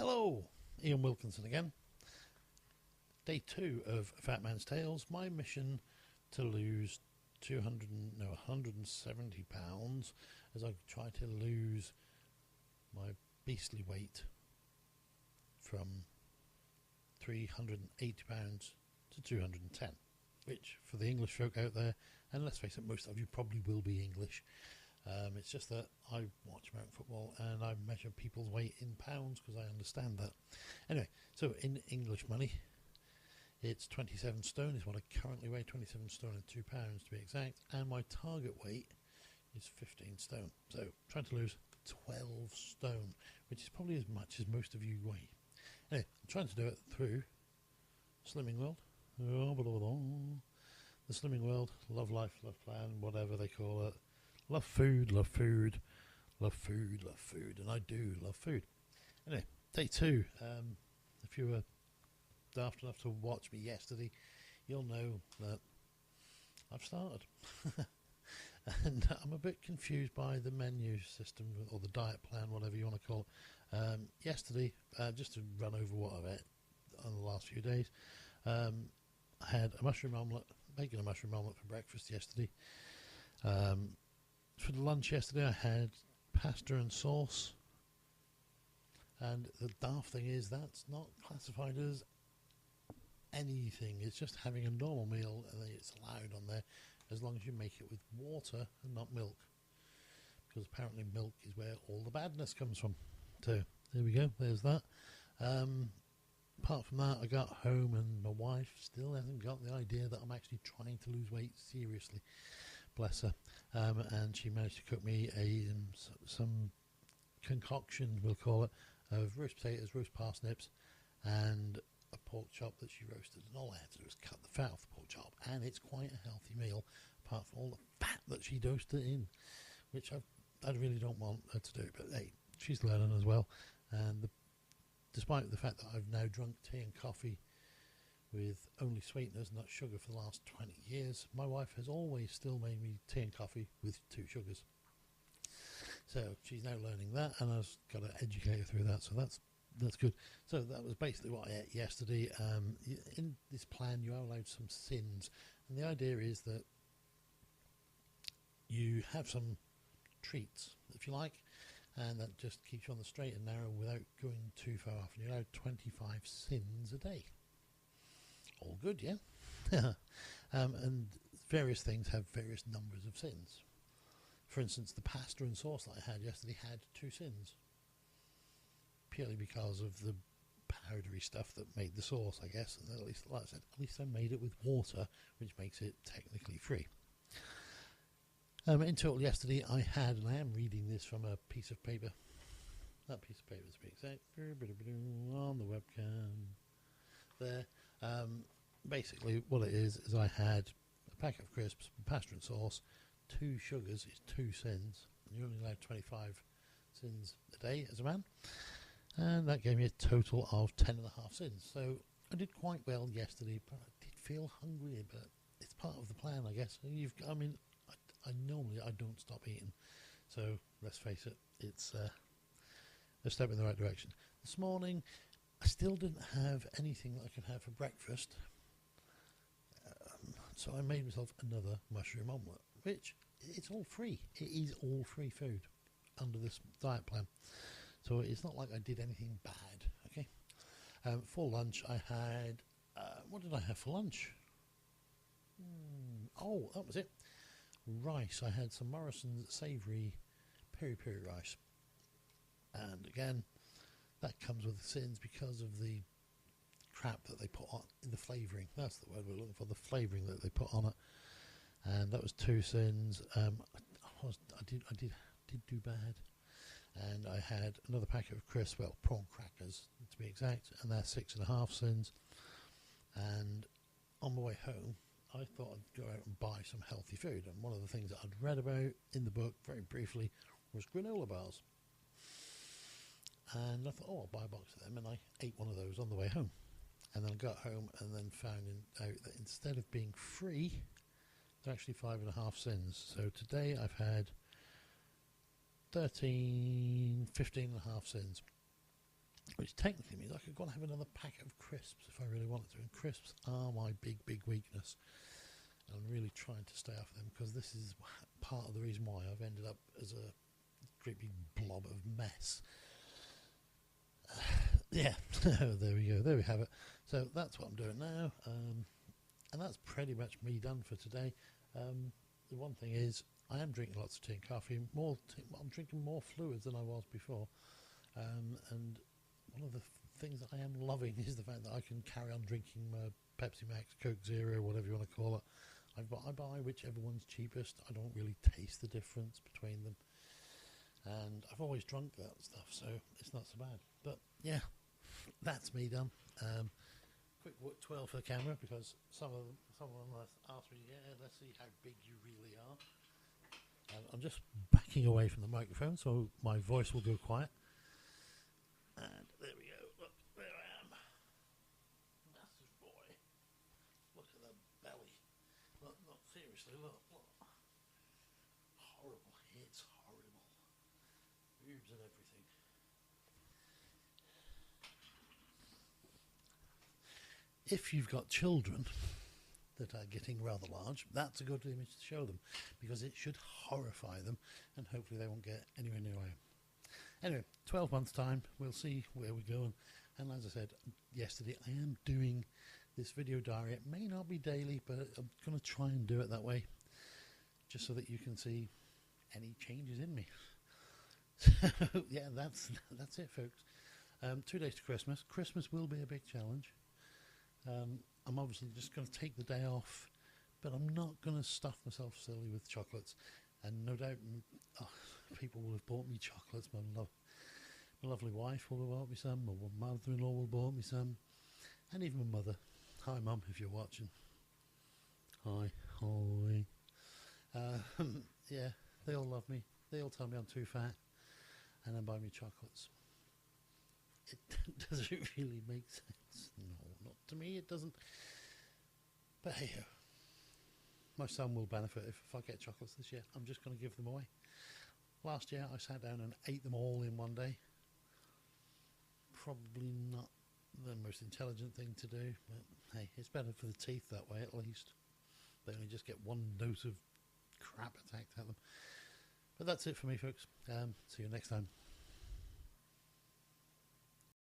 Hello, Ian Wilkinson again. Day 2 of Fat Man's Tales. My mission to lose 170 pounds as I try to lose my beastly weight from 380 pounds to 210, which for the English folk out there, and let's face it, most of you probably will be English. It's just that I watch American football and I measure people's weight in pounds because I understand that. Anyway, so in English money, it's 27 stone is what I currently weigh, 27 stone and 2 pounds to be exact, and my target weight is 15 stone. So trying to lose 12 stone, which is probably as much as most of you weigh. Anyway, I'm trying to do it through Slimming World. The Slimming World, Love Life, Love Plan, whatever they call it. Love food, love food, love food, love food, and I do love food. Anyway, day 2. If you were daft enough to watch me yesterday, you'll know that I've started. And I'm a bit confused by the menu system or the diet plan, whatever you want to call it. Yesterday, just to run over what I've ate on the last few days, I had a mushroom omelette, bacon and mushroom omelette for breakfast yesterday. For the lunch yesterday, I had pasta and sauce. And the daft thing is that's not classified as anything. It's just having a normal meal, and it's allowed on there as long as you make it with water and not milk, because apparently milk is where all the badness comes from. So there we go, there's that. Apart from that, I got home and my wife still hasn't got the idea that I'm actually trying to lose weight seriously, bless her. And she managed to cook me some concoction, we'll call it, of roast potatoes, roast parsnips, and a pork chop that she roasted. And all I had to do was cut the fat off the pork chop, and it's quite a healthy meal, apart from all the fat that she dosed it in, which I really don't want her to do. But hey, she's learning as well. And despite the fact that I've now drunk tea and coffee with only sweeteners, not sugar, for the last 20 years, my wife has always still made me tea and coffee with 2 sugars. So she's now learning that, and I've got to educate her through that, so that's good. So that was basically what I ate yesterday. In this plan, you are allowed some sins, and the idea is that you have some treats, if you like, and that just keeps you on the straight and narrow without going too far off. And you're allowed 25 sins a day. All good, yeah? And various things have various numbers of sins. For instance, the pasta and sauce that I had yesterday had 2 sins, purely because of the powdery stuff that made the sauce, I guess. And at least, like I said, at least I made it with water, which makes it technically free. In total yesterday, I had, and I am reading this from a piece of paper. That piece of paper is pretty exact. On the webcam there. Basically, what it is I had a packet of crisps, pasta and sauce, 2 sugars is 2 sins. And you're only allowed 25 sins a day as a man. And that gave me a total of 10.5 sins. So I did quite well yesterday, but I did feel hungry. But it's part of the plan, I guess. I normally don't stop eating. So let's face it, it's a step in the right direction. This morning, I still didn't have anything that I could have for breakfast. So I made myself another mushroom omelette, which it's all free. It is all free food under this diet plan. So it's not like I did anything bad, okay? For lunch, I had... what did I have for lunch? Oh, that was it. Rice. I had some Morrison's savoury peri-peri rice. And again, that comes with sins because of the crap that they put on in the flavouring. That's the word we're looking for, the flavouring that they put on it. And that was 2 sins. I did do bad. And I had another packet of crisps, well, prawn crackers to be exact, and they're 6.5 sins. And on my way home, I thought I'd go out and buy some healthy food. And one of the things that I'd read about in the book, very briefly, was granola bars. And I thought, I'll buy a box of them, and I ate one of those on the way home. And then I got home and then found out that instead of being free, they're actually 5.5 sins. So today I've had 15.5 sins. which technically means I could go and have another packet of crisps if I really wanted to. And crisps are my big weakness. And I'm really trying to stay off them because this is part of the reason why I've ended up as a great big blob of mess. Yeah, there we go. There we have it. So that's what I'm doing now. And that's pretty much me done for today. The one thing is, I am drinking lots of tea and coffee. I'm drinking more fluids than I was before. And one of the things that I am loving is the fact that I can carry on drinking Pepsi Max, Coke Zero, whatever you want to call it. I buy whichever one's cheapest. I don't really taste the difference between them. And I've always drunk that stuff, so it's not so bad. But yeah, that's me done. Quick 12 for the camera because someone asked me, yeah, let's see how big you really are. I'm just backing away from the microphone so my voice will go quiet. And there we go. Look, there I am. Massive boy. Look at the belly. Look, seriously, look. Horrible. It's horrible. Boobs and everything. If you've got children that are getting rather large, that's a good image to show them because it should horrify them and hopefully they won't get anywhere near you. Anyway, 12 months time, we'll see where we go. And as I said yesterday, I am doing this video diary. It may not be daily, but I'm going to try and do it that way just so that you can see any changes in me. So, yeah, that's it, folks. 2 days to Christmas. Christmas will be a big challenge. I'm obviously just going to take the day off, but I'm not going to stuff myself silly with chocolates. And no doubt people will have bought me chocolates. My lovely wife will have bought me some. My mother-in-law will have bought me some. And even my mother. Hi, Mum, if you're watching. Hi. Yeah, they all love me. They all tell me I'm too fat and then buy me chocolates. It doesn't really make sense. No, not to me, it doesn't. But hey, my son will benefit if I get chocolates this year. I'm just going to give them away. Last year I sat down and ate them all in one day. Probably not the most intelligent thing to do, but hey, it's better for the teeth that way at least. They only just get one dose of crap attacked at them. But that's it for me, folks. See you next time.